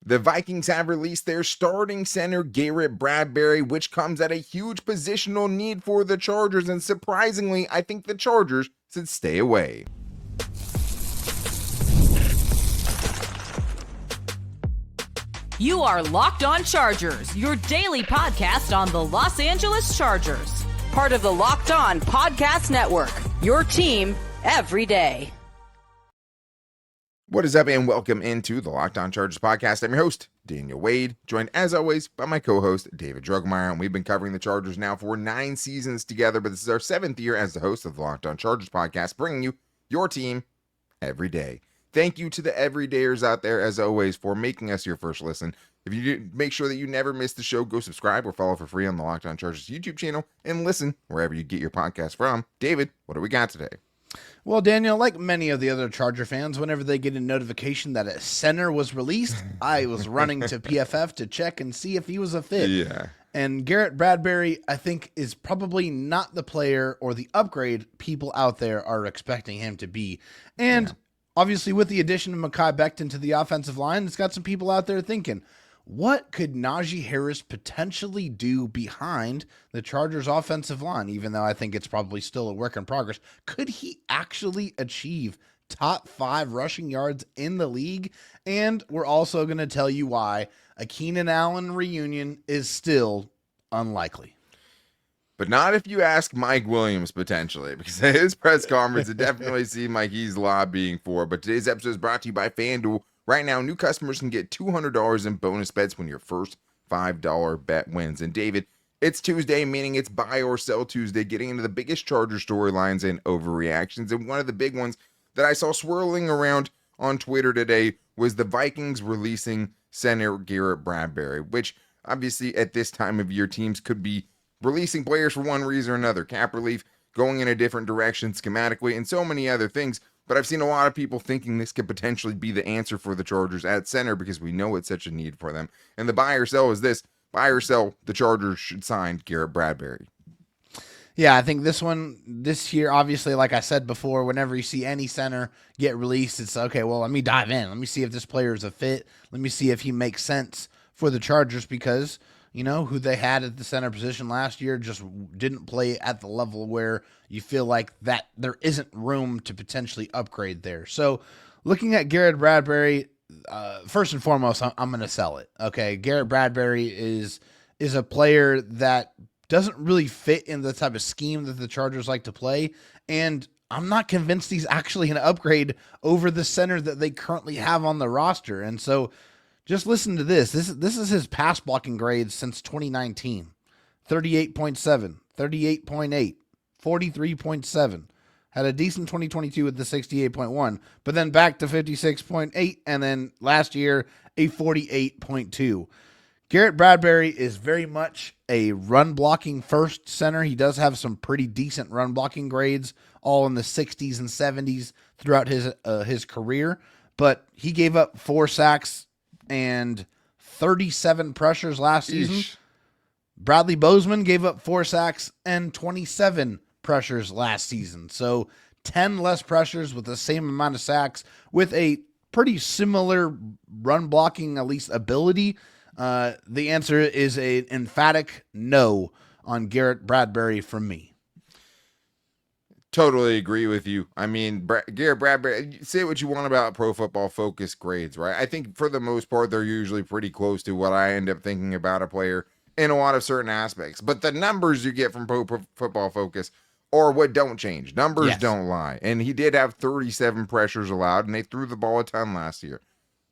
The Vikings have released their starting center, Garrett Bradbury, which comes at a huge positional need for the Chargers, and surprisingly, I think the Chargers should stay away. You are Locked On Chargers, your daily podcast on the Los Angeles Chargers. Part of the Locked On Podcast Network, your team every day. What is up, and welcome into the Locked On Chargers podcast. I'm your host, Daniel Wade, joined as always by my co-host, David Droegemeier, and we've been covering the Chargers now for 9 seasons together, but this is our 7th year as the host of the Locked On Chargers podcast, bringing you your team every day. Thank you to the everydayers out there, as always, for making us your first listen. If you do, make sure that you never miss the show, go subscribe or follow for free on the Locked On Chargers YouTube channel, and listen wherever you get your podcast from. David, what do we got today? Well, Daniel, like many of the other Charger fans, whenever they get a notification that a center was released, I was running to PFF to check and see if he was a fit. Yeah. And Garrett Bradbury, I think, is probably not the player or the upgrade people out there are expecting him to be. And obviously, with the addition of Mekhi Becton to the offensive line, it's got some people out there thinking, what could Najee Harris potentially do behind the Chargers offensive line? Even though I think it's probably still a work in progress, could he actually achieve top 5 rushing yards in the league? And we're also going to tell you why a Keenan Allen reunion is still unlikely. But not if you ask Mike Williams, potentially, because his press conference, it definitely seemed like he's lobbying for. But today's episode is brought to you by FanDuel. Right now, new customers can get $200 in bonus bets when your first $5 bet wins. And David, it's Tuesday, meaning it's buy or sell Tuesday, getting into the biggest Charger storylines and overreactions. And one of the big ones that I saw swirling around on Twitter today was the Vikings releasing center Garrett Bradbury, which obviously at this time of year, teams could be releasing players for one reason or another, cap relief, going in a different direction schematically, and so many other things. But I've seen a lot of people thinking this could potentially be the answer for the Chargers at center because we know it's such a need for them. And the buy or sell is this. Buy or sell, the Chargers should sign Garrett Bradbury. Yeah, I think this year, obviously, like I said before, whenever you see any center get released, it's okay, well, let me dive in. Let me see if this player is a fit. Let me see if he makes sense for the Chargers because, you know, who they had at the center position last year just didn't play at the level where you feel like that there isn't room to potentially upgrade there. So looking at Garrett Bradbury, first and foremost, I'm going to sell it. Okay, Garrett Bradbury is a player that doesn't really fit in the type of scheme that the Chargers like to play, and I'm not convinced he's actually an upgrade over the center that they currently have on the roster. And so just listen to this. This is his pass blocking grades since 2019. 38.7, 38.8, 43.7. Had a decent 2022 with the 68.1, but then back to 56.8, and then last year, a 48.2. Garrett Bradbury is very much a run blocking first center. He does have some pretty decent run blocking grades, all in the 60s and 70s throughout his career, but he gave up 4 sacks and 37 pressures last season. Bradley Bozeman gave up 4 sacks and 27 pressures last season. So 10 less pressures with the same amount of sacks with a pretty similar run blocking, at least ability. The answer is an emphatic no on Garrett Bradbury from me. Totally agree with you. I mean, Garrett Bradbury, say what you want about Pro Football Focus grades, right? I think for the most part, they're usually pretty close to what I end up thinking about a player in a lot of certain aspects. But the numbers you get from Pro Football Focus are what don't change. Numbers don't lie. And he did have 37 pressures allowed, and they threw the ball a ton last year.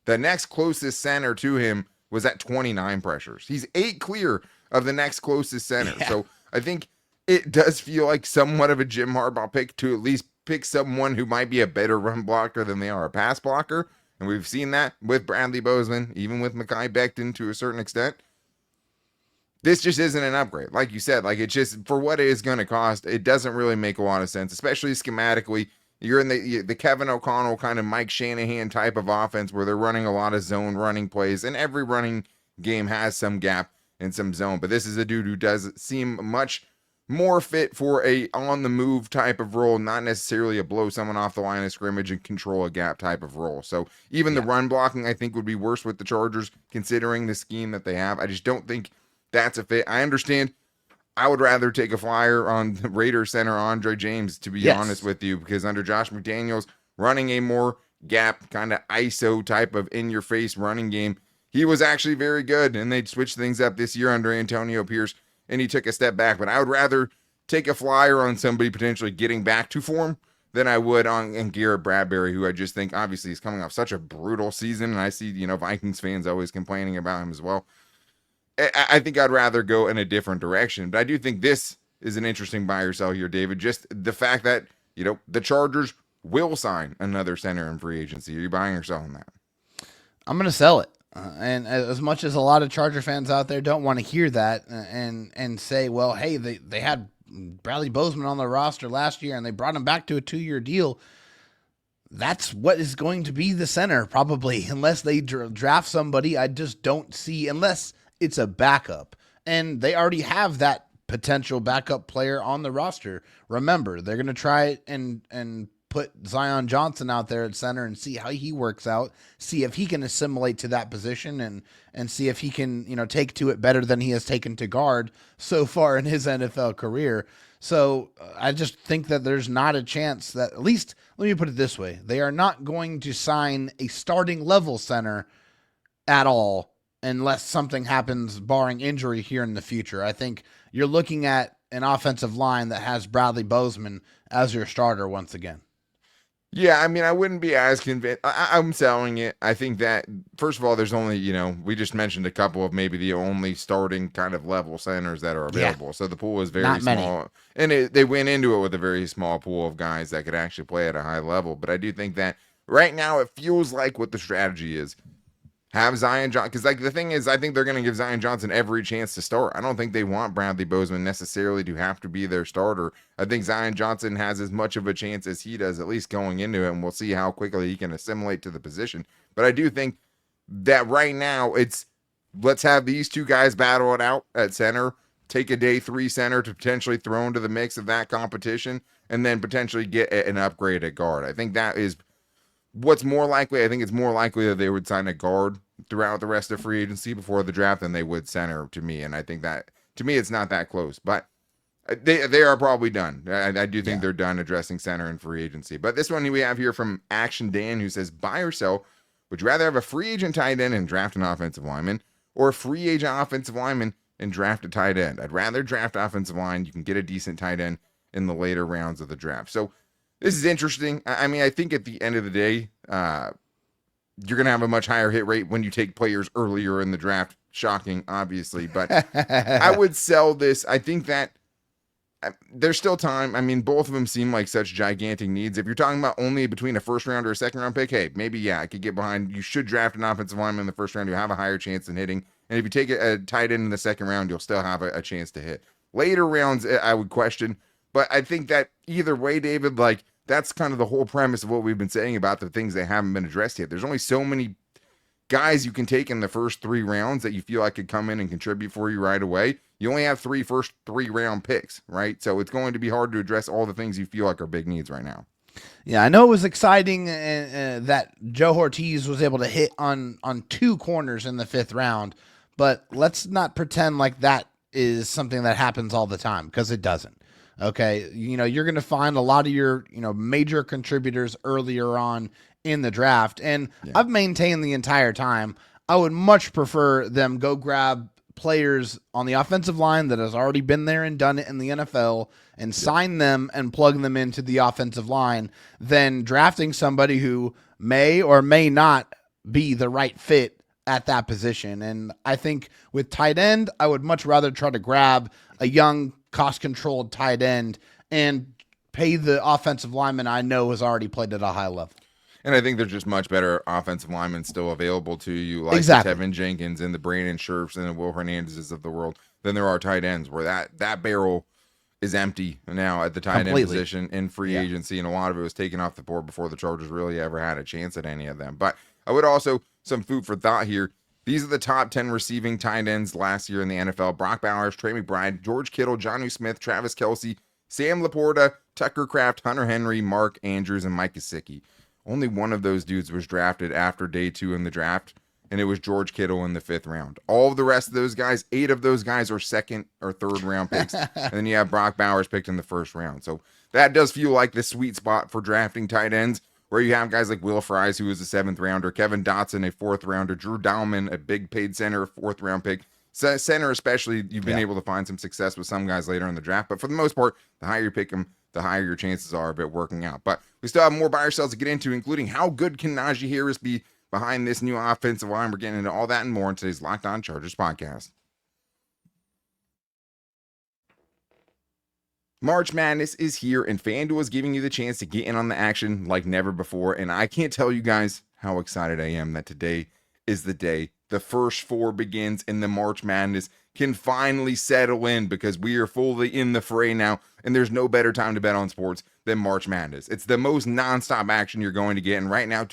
The next closest center to him was at 29 pressures. He's 8 clear of the next closest center. Yeah. So I think it does feel like somewhat of a Jim Harbaugh pick to at least pick someone who might be a better run blocker than they are a pass blocker. And we've seen that with Bradley Bozeman, even with Mekhi Becton to a certain extent. This just isn't an upgrade. Like you said, like it's just for what it is going to cost, it doesn't really make a lot of sense, especially schematically. You're in the Kevin O'Connell kind of Mike Shanahan type of offense where they're running a lot of zone running plays, and every running game has some gap and some zone. But this is a dude who does seem much more fit for a on the move type of role, not necessarily a blow someone off the line of scrimmage and control a gap type of role. So even the run blocking, I think, would be worse with the Chargers considering the scheme that they have. I just don't think that's a fit. I understand. I would rather take a flyer on the Raiders center Andre James, to be honest with you, because under Josh McDaniels, running a more gap kind of ISO type of in your face running game, he was actually very good, and they switched things up this year under Antonio Pierce, and he took a step back. But I would rather take a flyer on somebody potentially getting back to form than I would on Garrett Bradbury, who I just think obviously is coming off such a brutal season, and I see Vikings fans always complaining about him as well. I think I'd rather go in a different direction, but I do think this is an interesting buy or sell here, David. Just the fact that the Chargers will sign another center in free agency. Are you buying or selling that? I'm going to sell it. And as much as a lot of Charger fans out there don't want to hear that and say, well, hey, they had Bradley Bozeman on the roster last year and they brought him back to a 2-year deal. That's what is going to be the center probably, unless they draft somebody. I just don't see, unless it's a backup. And they already have that potential backup player on the roster. Remember, they're going to try and put Zion Johnson out there at center and see how he works out, see if he can assimilate to that position and see if he can, take to it better than he has taken to guard so far in his NFL career. So I just think that there's not a chance that, at least let me put it this way, they are not going to sign a starting level center at all unless something happens barring injury here in the future. I think you're looking at an offensive line that has Bradley Bozeman as your starter once again. Yeah, I mean, I wouldn't be as convinced. I'm selling it. I think that, first of all, there's only, we just mentioned a couple of maybe the only starting kind of level centers that are available. Yeah. So the pool is very small. And they went into it with a very small pool of guys that could actually play at a high level. But I do think that right now it feels like what the strategy is. Have Zion Johnson, because the thing is, I think they're going to give Zion Johnson every chance to start. I don't think they want Bradley Bozeman necessarily to have to be their starter. I think Zion Johnson has as much of a chance as he does, at least going into it, and we'll see how quickly he can assimilate to the position. But I do think that right now let's have these two guys battle it out at center, take a day 3 center to potentially throw into the mix of that competition, and then potentially get an upgrade at guard. I think that is what's more likely. I think it's more likely that they would sign a guard throughout the rest of free agency before the draft than they would center, to me. And I think that, to me, it's not that close. But they are probably done. I do think they're done addressing center in free agency. But this one we have here from Action Dan, who says, buy or sell, would you rather have a free agent tight end and draft an offensive lineman, or a free agent offensive lineman and draft a tight end? I'd rather draft offensive line. You can get a decent tight end in the later rounds of the draft. So this is interesting. I mean, I think at the end of the day, you're going to have a much higher hit rate when you take players earlier in the draft. Shocking, obviously. But I would sell this. I think that there's still time. I mean, both of them seem like such gigantic needs. If you're talking about only between a first round or a second round pick, hey, maybe, I could get behind. You should draft an offensive lineman in the first round. You have a higher chance in hitting. And if you take a tight end in the second round, you'll still have a chance to hit. Later rounds, I would question. But I think that either way, David, that's kind of the whole premise of what we've been saying about the things that haven't been addressed yet. There's only so many guys you can take in the first 3 rounds that you feel like could come in and contribute for you right away. You only have first 3 round picks, right? So it's going to be hard to address all the things you feel like are big needs right now. Yeah, I know it was exciting that Joe Ortiz was able to hit on 2 corners in the 5th round, but let's not pretend like that is something that happens all the time, because it doesn't. Okay, you're going to find a lot of your, major contributors earlier on in the draft. And I've maintained the entire time, I would much prefer them go grab players on the offensive line that has already been there and done it in the NFL and sign them and plug them into the offensive line than drafting somebody who may or may not be the right fit at that position. And I think with tight end, I would much rather try to grab a young, cost-controlled tight end and pay the offensive lineman I know has already played at a high level. And I think there's just much better offensive linemen still available to you, like the Tevin Jenkins and the Brandon Scherfs and the Will Hernandezes of the world, than there are tight ends, where that barrel is empty now at the tight end position in free agency, and a lot of it was taken off the board before the Chargers really ever had a chance at any of them. But I would also, some food for thought here, These are the top 10 receiving tight ends last year in the NFL. Brock Bowers, Trey McBride, George Kittle, Jonnu Smith, Travis Kelce, Sam Laporta, Tucker Kraft, Hunter Henry, Mark Andrews, and Mike Gesicki. Only one of those dudes was drafted after day 2 in the draft, and it was George Kittle in the 5th round. All of the rest of those guys, 8 of those guys are 2nd or 3rd round picks. And then you have Brock Bowers picked in the 1st round. So that does feel like the sweet spot for drafting tight ends, where you have guys like Will Fries, who was a 7th rounder, Kevin Dotson, a 4th rounder, Drew Dalman, a big paid center, a 4th round pick. Center especially, you've been able to find some success with some guys later in the draft. But for the most part, the higher you pick them, the higher your chances are of it working out. But we still have more buy or sells to get into, including how good can Najee Harris be behind this new offensive line. We're getting into all that and more in today's Locked On Chargers podcast. March Madness is here, and FanDuel is giving you the chance to get in on the action like never before. And I can't tell you guys how excited I am that today is the day the first 4 begins and the March Madness can finally settle in, because we are fully in the fray now, and there's no better time to bet on sports than March Madness. It's the most nonstop action you're going to get, and right now,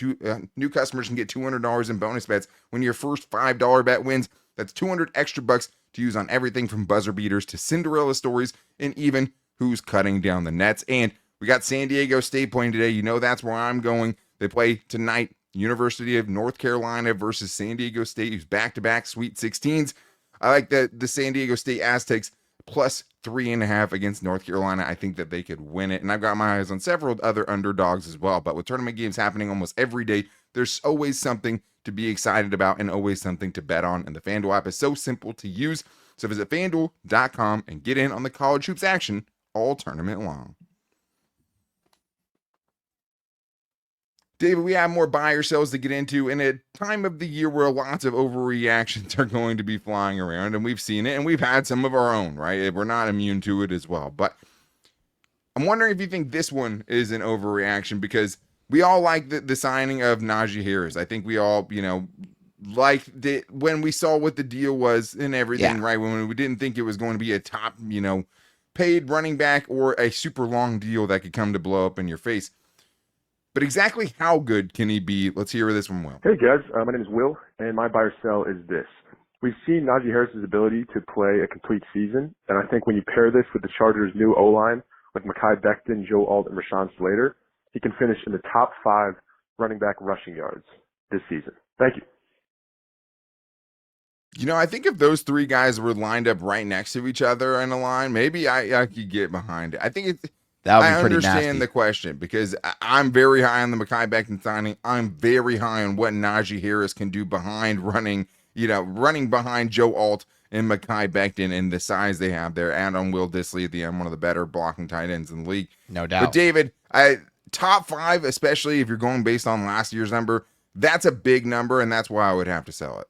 new customers can get $200 in bonus bets when your first $5 bet wins. That's 200 extra bucks to use on everything from buzzer beaters to Cinderella stories, and even who's cutting down the nets. And we got San Diego State playing today. You know that's where I'm going. They play tonight, University of North Carolina versus San Diego State, who's back-to-back Sweet 16s. I like the San Diego State Aztecs plus 3.5 against North Carolina. I think that they could win it. And I've got my eyes on several other underdogs as well. But with tournament games happening almost every day, there's always something to be excited about and always something to bet on. And the FanDuel app is so simple to use. So visit FanDuel.com and get in on the college hoops action all tournament long. David, we have more buy or sells to get into in a time of the year where lots of overreactions are going to be flying around, and we've seen it, and we've had some of our own, right? We're not immune to it as well. But I'm wondering if you think this one is an overreaction, because we all like the signing of Najee Harris. I think we all, liked it when we saw what the deal was and everything, right? When we didn't think it was going to be a top, paid running back or a super long deal that could come to blow up in your face. But exactly how good can he be? Let's hear this from Will. Hey guys, my name is Will, and my buy or sell is this. We've seen Najee Harris's ability to play a complete season, and I think when you pair this with the Chargers' new O-line, like Mekhi Becton, Joe Alt, and Rashawn Slater, he can finish in the top 5 running back rushing yards this season. Thank you. I think if those 3 guys were lined up right next to each other in a line, maybe I could get behind it. I think it's, that would be I pretty understand nasty. the question, because I'm very high on the Mekhi Becton signing. I'm very high on what Najee Harris can do behind running behind Joe Alt and Mekhi Becton and the size they have there, and on Will Dissly at the end, one of the better blocking tight ends in the league. No doubt. But David, top 5, especially if you're going based on last year's number, that's a big number, and that's why I would have to sell it.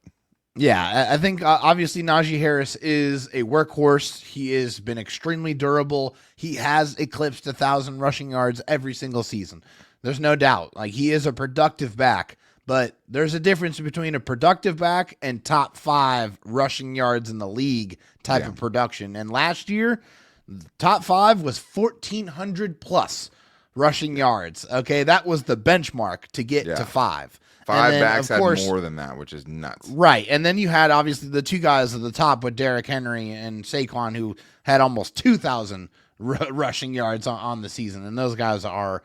Yeah, I think obviously Najee Harris is a workhorse. He has been extremely durable. He has eclipsed 1,000 rushing yards every single season. There's no doubt. Like, he is a productive back, but there's a difference between a productive back and top 5 rushing yards in the league type of production. And last year, top 5 was 1,400 plus rushing yards. Okay, that was the benchmark to get to 5. 5 then, backs had course, more than that, which is nuts. Right. And then you had obviously the 2 guys at the top with Derrick Henry and Saquon, who had almost 2,000 rushing yards on the season. And those guys are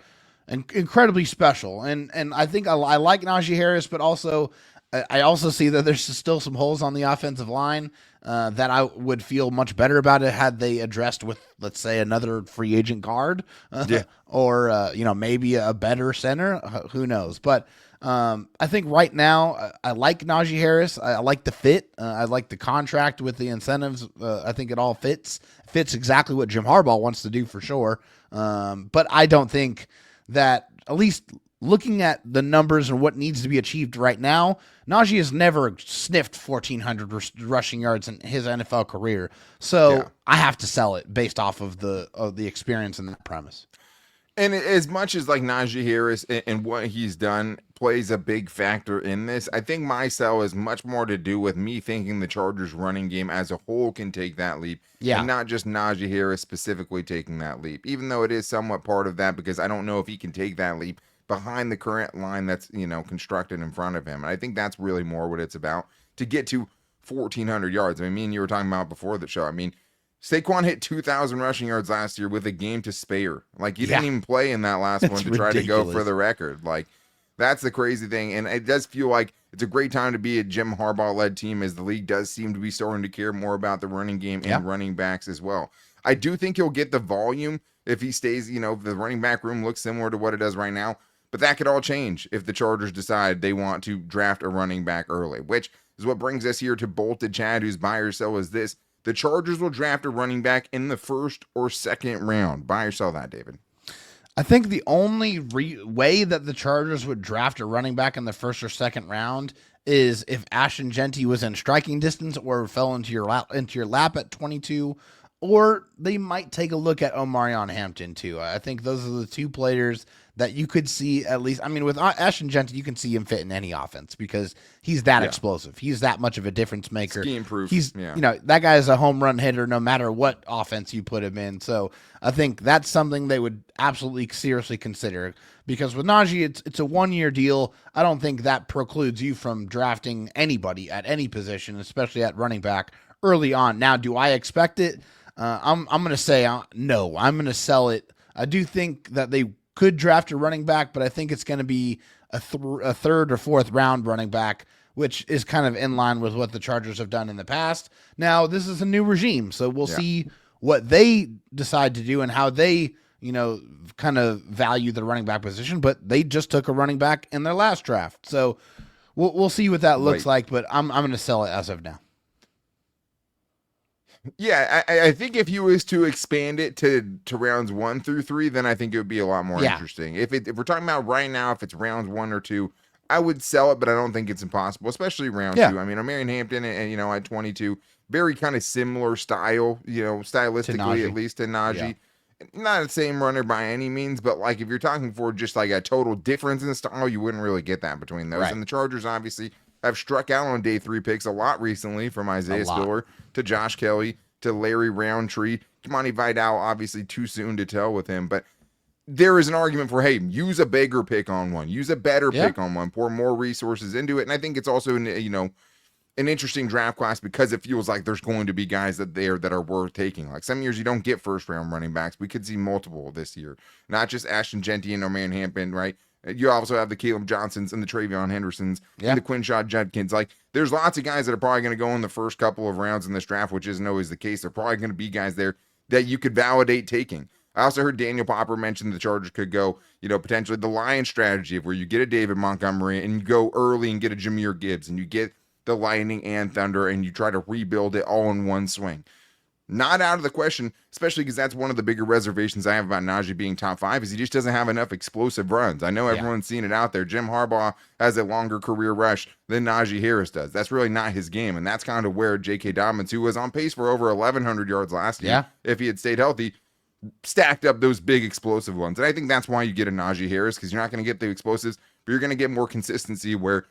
incredibly special. And I think I like Najee Harris, but also I also see that there's still some holes on the offensive line that I would feel much better about it had they addressed with, let's say, another free agent guard or, maybe a better center. Who knows? But I think right now I like Najee Harris. I like the fit. I like the contract with the incentives. I think it all fits exactly what Jim Harbaugh wants to do for sure. But I don't think that, at least looking at the numbers and what needs to be achieved right now, Najee has never sniffed 1,400 rushing yards in his NFL career. So I have to sell it based off of the experience and the premise. And as much as like Najee Harris and what he's done plays a big factor in this, I think my sell is much more to do with me thinking the Chargers running game as a whole can take that leap. And not just Najee Harris specifically taking that leap, even though it is somewhat part of that, because I don't know if he can take that leap behind the current line that's, constructed in front of him. And I think that's really more what it's about. to get to 1,400 yards. I mean, me and you were talking about before the show. I mean, Saquon hit 2,000 rushing yards last year with a game to spare. Like, he didn't even play in that last one to try to go for the record. Like, that's the crazy thing. And it does feel like it's a great time to be a Jim Harbaugh-led team, as the league does seem to be starting to care more about the running game and running backs as well. I do think he'll get the volume if he stays, the running back room looks similar to what it does right now. But that could all change if the Chargers decide they want to draft a running back early, which is what brings us here to Bolted Chad, whose buy or sell is this. The Chargers will draft a running back in the first or second round. Buy or sell that, David? I think the only way that the Chargers would draft a running back in the first or second round is if Ashton Genty was in striking distance or fell into your lap at 22, or they might take a look at Omarion Hampton too. I think those are the two players that you could see at least. I mean, with Ashton Genty, you can see him fit in any offense because he's that explosive. He's that much of a difference maker. Scheme proof. He's, that guy is a home run hitter no matter what offense you put him in. So I think that's something they would absolutely seriously consider, because with Najee, it's a 1-year deal. I don't think that precludes you from drafting anybody at any position, especially at running back early on. Now, do I expect it? I'm going to say no. I'm going to sell it. I do think that they could draft a running back, but I think it's going to be a third or fourth round running back, which is kind of in line with what the Chargers have done in the past. Now, this is a new regime, so we'll see what they decide to do and how they, kind of value the running back position. But they just took a running back in their last draft, so we'll see what that looks like. But I'm going to sell it as of now. Yeah, I think if he was to expand it to rounds 1 through 3, then I think it would be a lot more interesting. If we're talking about right now, if it's rounds 1 or 2, I would sell it, but I don't think it's impossible, especially round 2. I mean, Omarion Hampton and at 22, very kind of similar style, stylistically at least to Najee. Not the same runner by any means, but like if you're talking for just like a total difference in style, you wouldn't really get that between those. And the Chargers obviously have struck out on day 3 picks a lot recently, from Isaiah Spiller to Josh Kelly to Larry Roundtree. Kimani Vidal, obviously too soon to tell with him, but there is an argument for, hey, use a bigger pick on one, use a better pick on one, pour more resources into it. And I think it's also an interesting draft class because it feels like there's going to be guys that are worth taking. Like some years you don't get first round running backs. We could see multiple this year, not just Ashton Genty and Omarion Hampton, right? You also have the Caleb Johnsons and the Travion Hendersons and the Quinshaw Judkins. Like, there's lots of guys that are probably going to go in the first couple of rounds in this draft, which isn't always the case. There are probably going to be guys there that you could validate taking. I also heard Daniel Popper mention the Chargers could go, potentially the Lions strategy of where you get a David Montgomery and you go early and get a Jahmyr Gibbs and you get the Lightning and Thunder and you try to rebuild it all in one swing. Not out of the question, especially because that's one of the bigger reservations I have about Najee being top 5 is he just doesn't have enough explosive runs. I know everyone's seen it out there. Jim Harbaugh has a longer career rush than Najee Harris does. That's really not his game, and that's kind of where J.K. Dobbins, who was on pace for over 1,100 yards last year, if he had stayed healthy, stacked up those big explosive ones. And I think that's why you get a Najee Harris, because you're not going to get the explosives, but you're going to get more consistency where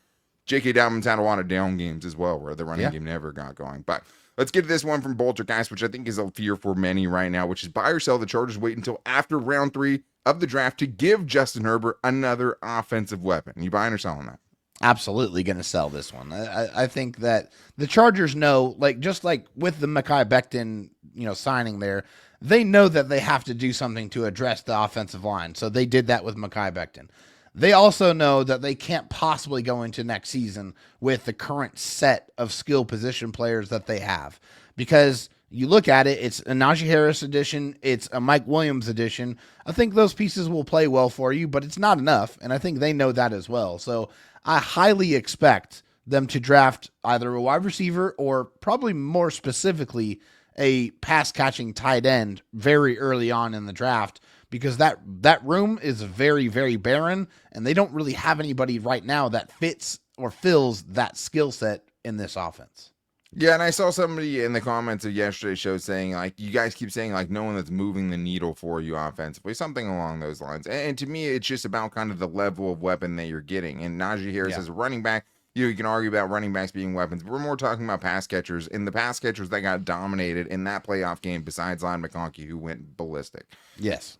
J.K. Dobbins had a lot of down games as well, where the running game never got going. But let's get to this one from Boltergeist, which I think is a fear for many right now, which is buy or sell. The Chargers wait until after round 3 of the draft to give Justin Herbert another offensive weapon. You buying or selling that? Absolutely going to sell this one. I think that the Chargers know, just like with the Mekhi Becton, signing there, they know that they have to do something to address the offensive line. So they did that with Mekhi Becton. They also know that they can't possibly go into next season with the current set of skill position players that they have, because you look at it, it's a Najee Harris edition, it's a Mike Williams edition. I think those pieces will play well for you, but it's not enough, and I think they know that as well. So I highly expect them to draft either a wide receiver or probably more specifically a pass-catching tight end very early on in the draft, because that room is very, very barren, and they don't really have anybody right now that fits or fills that skill set in this offense. Yeah, and I saw somebody in the comments of yesterday's show saying, you guys keep saying, no one that's moving the needle for you offensively, something along those lines. And to me, it's just about kind of the level of weapon that you're getting. And Najee Harris as a running back, you can argue about running backs being weapons, but we're more talking about pass catchers. And the pass catchers that got dominated in that playoff game, besides Lon McConkey, who went ballistic. Yes.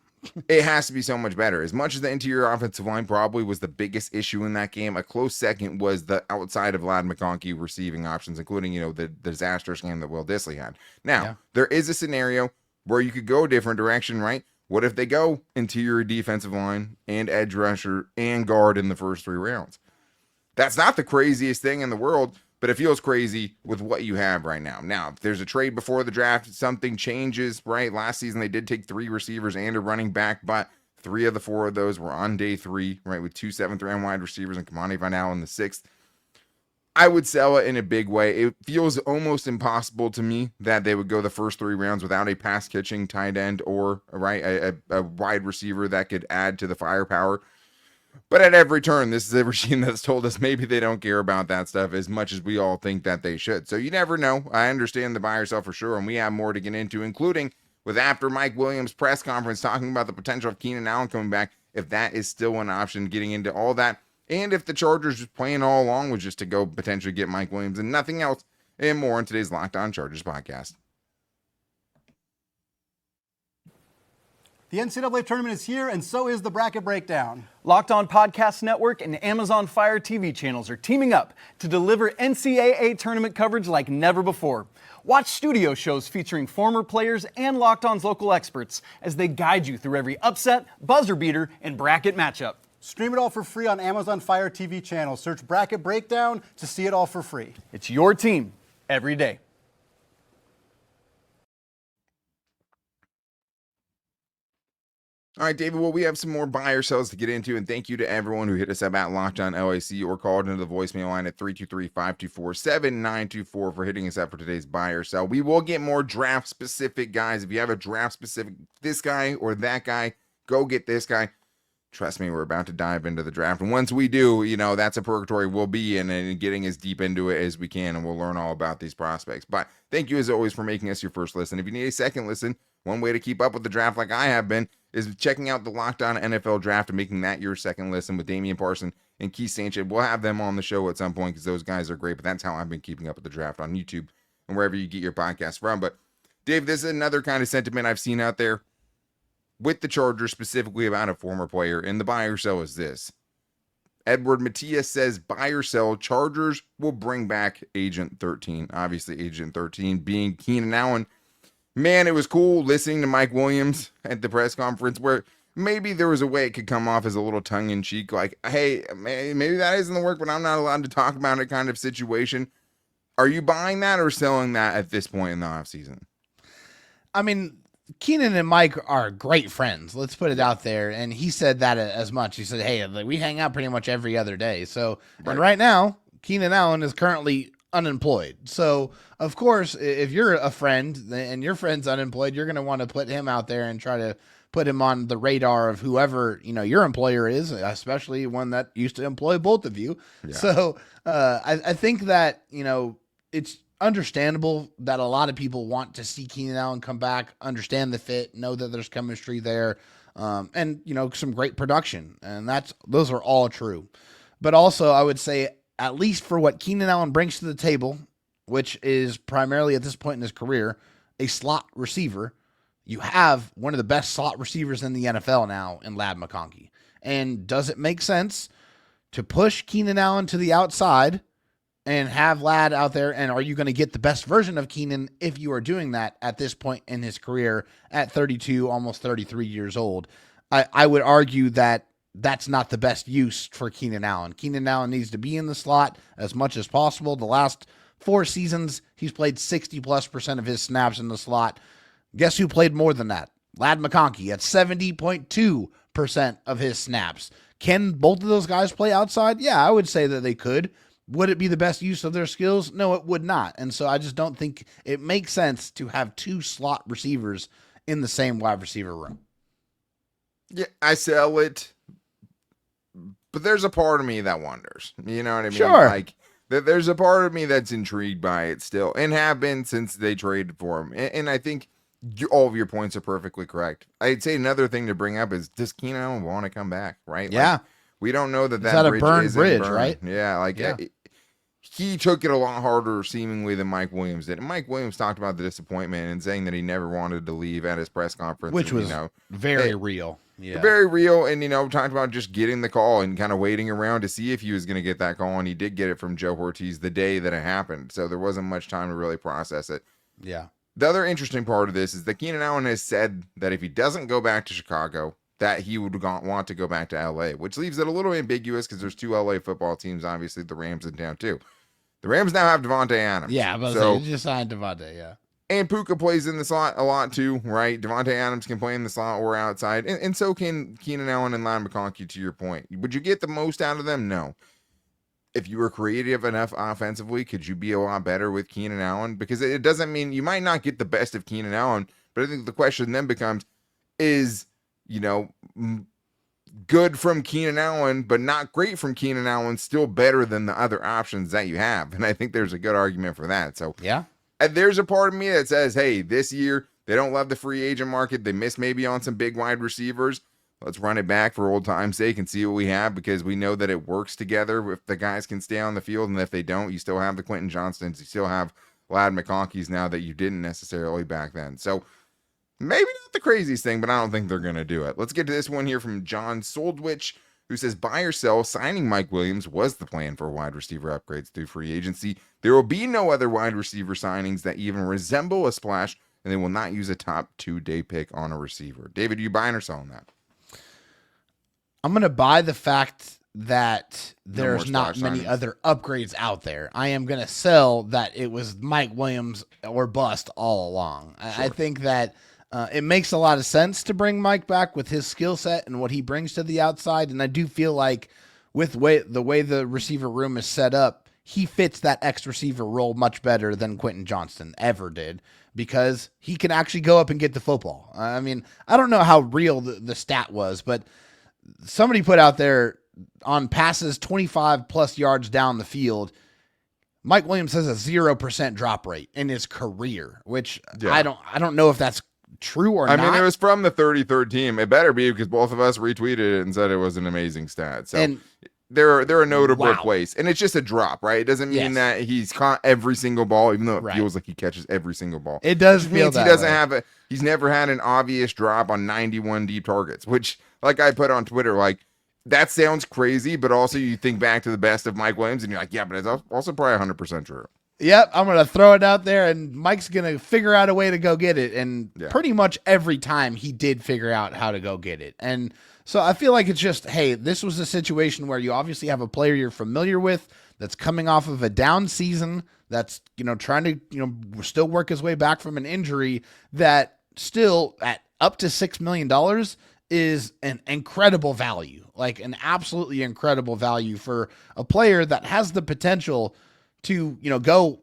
It has to be so much better. As much as the interior offensive line probably was the biggest issue in that game, a close second was the outside of Ladd McConkey receiving options, including, the disastrous game that Will Dissly had. Now, there is a scenario where you could go a different direction, right? What if they go interior defensive line and edge rusher and guard in the first 3 rounds? That's not the craziest thing in the world, but it feels crazy with what you have right now. Now, if there's a trade before the draft, something changes, right? Last season, they did take 3 receivers and a running back, but 3 of the 4 of those were on day 3, right? With 2 7th-round wide receivers and Kamani Vidal in the 6th. I would sell it in a big way. It feels almost impossible to me that they would go the first 3 rounds without a pass-catching tight end or, right, a wide receiver that could add to the firepower. But at every turn, this is a regime that's told us maybe they don't care about that stuff as much as we all think that they should. So you never know. I understand the buy or sell for sure, and we have more to get into, including with after Mike Williams' press conference talking about the potential of Keenan Allen coming back, if that is still an option, getting into all that, and if the Chargers just playing all along was just to go potentially get Mike Williams and nothing else, and more in today's Locked On Chargers podcast. The NCAA tournament is here, and so is the Bracket Breakdown. Locked On Podcast Network and Amazon Fire TV channels are teaming up to deliver NCAA tournament coverage like never before. Watch studio shows featuring former players and Locked On's local experts as they guide you through every upset, buzzer beater, and bracket matchup. Stream it all for free on Amazon Fire TV channel. Search Bracket Breakdown to see it all for free. It's your team every day. All right, David, well, we have some more buy or sells to get into, and thank you to everyone who hit us up at Locked On LAC or called into the voicemail line at 323-524-7924 for hitting us up for today's buy or sell. We will get more draft-specific guys. If you have a draft-specific, this guy or that guy, go get this guy. Trust me, we're about to dive into the draft, and once we do, that's a purgatory we'll be in and getting as deep into it as we can, and we'll learn all about these prospects. But thank you, as always, for making us your first listen. If you need a second listen, one way to keep up with the draft like I have been is checking out the Locked On NFL Draft and making that your second listen with Damian Parson and Keith Sanchez. We'll have them on the show at some point because those guys are great, but that's how I've been keeping up with the draft on YouTube and wherever you get your podcast from. But, Dave, this is another kind of sentiment I've seen out there with the Chargers, specifically about a former player, and the buy or sell is this. Edward Matias says, buy or sell, Chargers will bring back Agent 13. Obviously, Agent 13 being Keenan Allen. Man, it was cool listening to Mike Williams at the press conference where maybe there was a way it could come off as a little tongue-in-cheek, like, hey, maybe that isn't the work, but I'm not allowed to talk about it kind of situation. Are you buying that or selling that at this point in the offseason? I mean, Keenan and Mike are great friends. Let's put it out there. And he said that as much. He said, hey, we hang out pretty much every other day. So, and right now, Keenan Allen is currently unemployed. So, of course, if you're a friend and your friend's unemployed, you're going to want to put him out there and try to put him on the radar of whoever, your employer is, especially one that used to employ both of you. Yeah. So, I think that, it's understandable that a lot of people want to see Keenan Allen come back, understand the fit, know that there's chemistry there, and some great production, and those are all true. But also, I would say, at least for what Keenan Allen brings to the table, which is primarily at this point in his career a slot receiver, you have one of the best slot receivers in the NFL now in Ladd McConkey. And does it make sense to push Keenan Allen to the outside and have Ladd out there? And are you going to get the best version of Keenan if you are doing that at this point in his career at 32, almost 33 years old? I would argue that that's not the best use for Keenan Allen. Keenan Allen needs to be in the slot as much as possible. The last 4 seasons, he's played 60+% of his snaps in the slot. Guess who played more than that? Ladd McConkey at 70.2% of his snaps. Can both of those guys play outside? Yeah, I would say that they could. Would it be the best use of their skills? No, it would not. And so I just don't think it makes sense to have 2 slot receivers in the same wide receiver room. Yeah, I sell it, but there's a part of me that wonders. You know what I mean? Sure. Like, there's a part of me that's intrigued by it still, and have been since they traded for him. And I think all of your points are perfectly correct. I'd say another thing to bring up is, does Keenan Allen want to come back? Right? Yeah. Like, we don't know that is that bridge a burned isn't bridge, burned. right? Yeah. Like, yeah. he took it a lot harder seemingly than Mike Williams did. And Mike Williams talked about the disappointment and saying that he never wanted to leave at his press conference. Which and, was very real. Yeah. Very real. And, talked about just getting the call and kind of waiting around to see if he was going to get that call. And he did get it from Joe Ortiz the day that it happened. So there wasn't much time to really process it. Yeah. The other interesting part of this is that Keenan Allen has said that if he doesn't go back to Chicago, that he would want to go back to LA, which leaves it a little ambiguous because there's 2 LA football teams, obviously the Rams in town too. The Rams now have Devontae Adams. Yeah, but so they just signed Devontae, yeah. And Puka plays in the slot a lot too, right? Devontae Adams can play in the slot or outside, and so can Keenan Allen and Ladd McConkey, to your point. Would you get the most out of them? No. If you were creative enough offensively, could you be a lot better with Keenan Allen? Because it doesn't mean you might not get the best of Keenan Allen, but I think the question then becomes, is, good from Keenan Allen, but not great from Keenan Allen, still better than the other options that you have? And I think there's a good argument for that. So yeah, there's a part of me that says, hey, this year they don't love the free agent market. They miss maybe on some big wide receivers. Let's run it back for old time's sake and see what we have, because we know that it works together if the guys can stay on the field. And if they don't, you still have the Quentin Johnstons. You still have Ladd McConkey's now that you didn't necessarily back then. So maybe not the craziest thing, but I don't think they're going to do it. Let's get to this one here from John Soldwich, who says, buy or sell, signing Mike Williams was the plan for wide receiver upgrades through free agency. There will be no other wide receiver signings that even resemble a splash, and they will not use a top 2-day pick on a receiver. David, are you buying or selling that? I'm going to buy the fact that there's not many signings. other upgrades out there. I am going to sell that it was Mike Williams or bust all along. Sure. I think that it makes a lot of sense to bring Mike back with his skill set and what he brings to the outside. And I do feel like with the way the receiver room is set up, he fits that X receiver role much better than Quentin Johnston ever did, because he can actually go up and get the football. I mean, I don't know how real the stat was, but somebody put out there on passes 25 plus yards down the field, Mike Williams has a 0% drop rate in his career, which I don't know if that's true or not. I mean, it was from the 33rd team. It better be, because both of us retweeted it and said it was an amazing stat. So And they're a notable wow. place, and it's just a drop, right? It doesn't mean that he's caught every single ball, even though it feels like he catches every single ball. It does It feel means that he doesn't way. have he's never had an obvious drop on 91 deep targets, which, like I put on Twitter, like, that sounds crazy, but also you think back to the best of Mike Williams and you're like, yeah, but it's also probably 100% true. Yep, I'm going to throw it out there, and Mike's going to figure out a way to go get it. And pretty much every time he did figure out how to go get it. And so I feel like it's just, hey, this was a situation where you obviously have a player you're familiar with that's coming off of a down season, that's, trying to, still work his way back from an injury, that still at up to $6 million is an incredible value, like an absolutely incredible value for a player that has the potential to, go,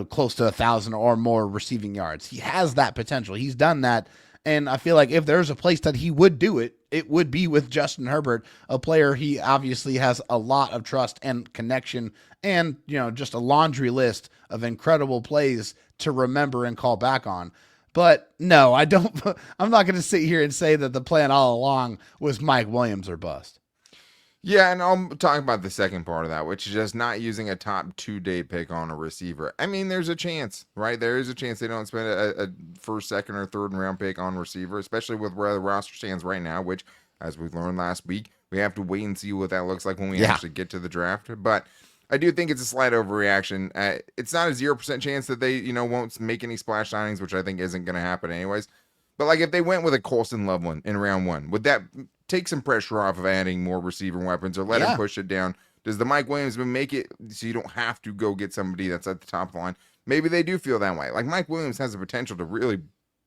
close to 1,000 or more receiving yards. He has that potential. He's done that. And I feel like if there's a place that he would do it, it would be with Justin Herbert, a player he obviously has a lot of trust and connection and, just a laundry list of incredible plays to remember and call back on. But no, I'm not going to sit here and say that the plan all along was Mike Williams or bust. Yeah, and I'll talk about the second part of that, which is just not using a top 2-day pick on a receiver. I mean, there's a chance, right? There is a chance they don't spend a first, second, or third round pick on receiver, especially with where the roster stands right now, which, as we learned last week, we have to wait and see what that looks like when we actually get to the draft. But I do think it's a slight overreaction. It's not a 0% chance that they, won't make any splash signings, which I think isn't going to happen anyways. But like if they went with a Colston Loveland in round 1, would that take some pressure off of adding more receiver weapons, or let him push it down? Does the Mike Williams make it so you don't have to go get somebody that's at the top of the line? Maybe they do feel that way. Like Mike Williams has the potential to really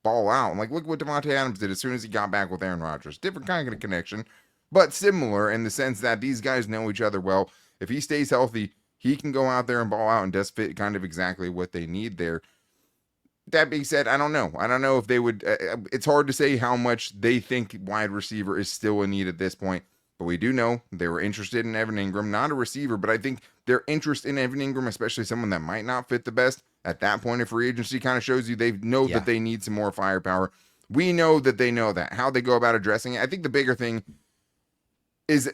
ball out. Like look what Devontae Adams did as soon as he got back with Aaron Rodgers. Different kind of connection, but similar in the sense that these guys know each other well. If he stays healthy, he can go out there and ball out and does fit kind of exactly what they need there. That being said, I don't know. I don't know if they would. It's hard to say how much they think wide receiver is still a need at this point. But we do know they were interested in Evan Ingram, not a receiver, but I think their interest in Evan Ingram, especially someone that might not fit the best at that point of free agency, kind of shows you they know that they need some more firepower. We know that they know that. How they go about addressing it, I think the bigger thing is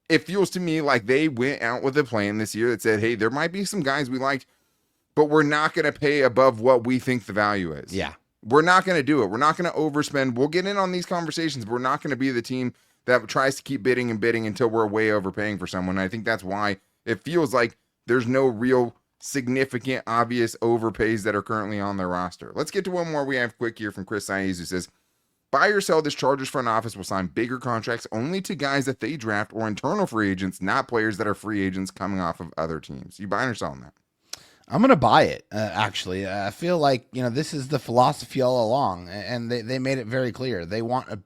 it feels to me like they went out with a plan this year that said, hey, there might be some guys we liked, but we're not going to pay above what we think the value is. Yeah. We're not going to do it. We're not going to overspend. We'll get in on these conversations, but we're not going to be the team that tries to keep bidding and bidding until we're way overpaying for someone. And I think that's why it feels like there's no real significant, obvious overpays that are currently on their roster. Let's get to one more we have quick here from Chris Saez, who says, buy or sell, this Chargers front office will sign bigger contracts only to guys that they draft or internal free agents, not players that are free agents coming off of other teams. You buying or selling that? I'm going to buy it, actually. I feel like, this is the philosophy all along, and they made it very clear. They want to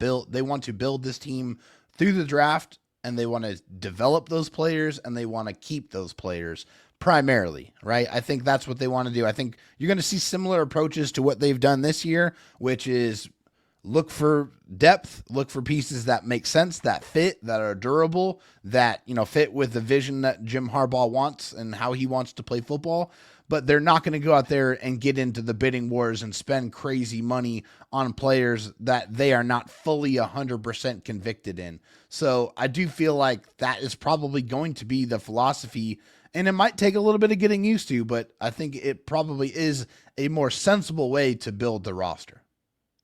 build this team through the draft, and they want to develop those players, and they want to keep those players primarily, right? I think that's what they want to do. I think you're going to see similar approaches to what they've done this year, which is look for depth, look for pieces that make sense, that fit, that are durable, that, fit with the vision that Jim Harbaugh wants and how he wants to play football. But they're not going to go out there and get into the bidding wars and spend crazy money on players that they are not fully 100% convicted in. So I do feel like that is probably going to be the philosophy, and it might take a little bit of getting used to, but I think it probably is a more sensible way to build the roster.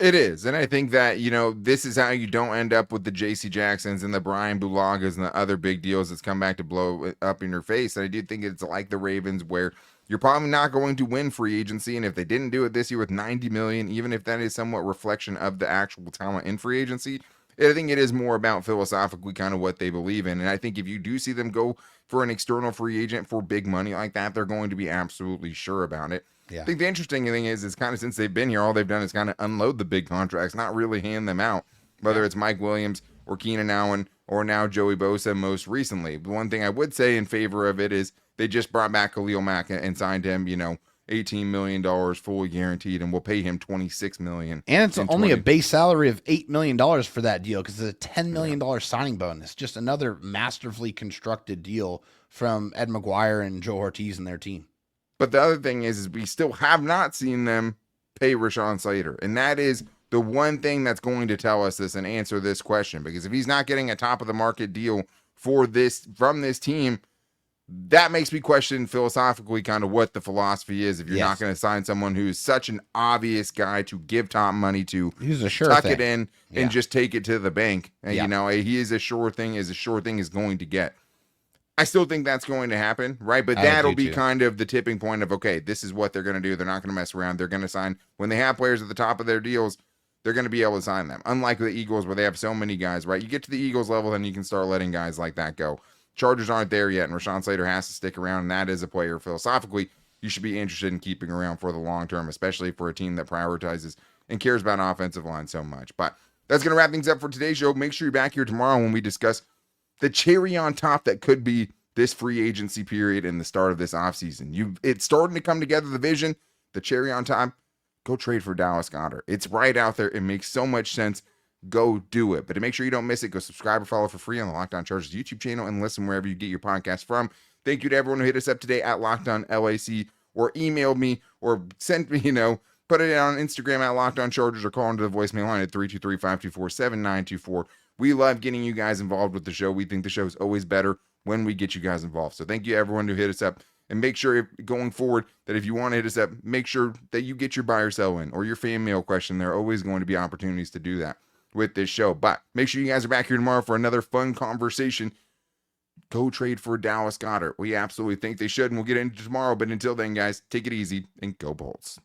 It is. And I think that, this is how you don't end up with the JC Jacksons and the Brian Bulagas and the other big deals that's come back to blow up in your face. And I do think it's like the Ravens, where you're probably not going to win free agency. And if they didn't do it this year with $90 million, even if that is somewhat reflection of the actual talent in free agency, I think it is more about philosophically kind of what they believe in. And I think if you do see them go for an external free agent for big money like that, they're going to be absolutely sure about it. Yeah. I think the interesting thing is kind of since they've been here, all they've done is kind of unload the big contracts, not really hand them out, whether it's Mike Williams or Keenan Allen or now Joey Bosa most recently. The one thing I would say in favor of it is they just brought back Khalil Mack and signed him, $18 million fully guaranteed, and we'll pay him $26 million. And it's only a base salary of $8 million for that deal, because it's a $10 million signing bonus. Just another masterfully constructed deal from Ed McGuire and Joe Ortiz and their team. But the other thing is we still have not seen them pay Rashawn Slater. And that is the one thing that's going to tell us this and answer this question. Because if he's not getting a top of the market deal from this team, that makes me question philosophically kind of what the philosophy is. If you're not going to sign someone who's such an obvious guy to give top money to, he's a sure tuck thing. it in and just take it to the bank. And, he is a sure thing is going to get. I still think that's going to happen, right? But that'll be kind of the tipping point of, okay, this is what they're going to do. They're not going to mess around. They're going to sign. When they have players at the top of their deals, they're going to be able to sign them. Unlike the Eagles, where they have so many guys, right? You get to the Eagles level, then you can start letting guys like that go. Chargers aren't there yet, and Rashawn Slater has to stick around, and that is a player philosophically you should be interested in keeping around for the long term, especially for a team that prioritizes and cares about offensive line so much. But that's going to wrap things up for today's show. Make sure you're back here tomorrow when we discuss the cherry on top that could be this free agency period and the start of this offseason. It's starting to come together, the vision, the cherry on top. Go trade for Dallas Goedert. It's right out there. It makes so much sense. Go do it. But to make sure you don't miss it, go subscribe or follow for free on the Locked On Chargers YouTube channel and listen wherever you get your podcast from. Thank you to everyone who hit us up today at Locked On LAC or emailed me or sent me, put it on Instagram at Locked On Chargers or call into the voicemail line at 323-524-7924. We love getting you guys involved with the show. We think the show is always better when we get you guys involved. So thank you everyone who hit us up, and make sure going forward that if you want to hit us up, make sure that you get your buy or sell in or your fan mail question. There are always going to be opportunities to do that with this show. But make sure you guys are back here tomorrow for another fun conversation. Go trade for Dallas Goedert. We absolutely think they should, and we'll get into tomorrow. But until then, guys, take it easy and go Bolts.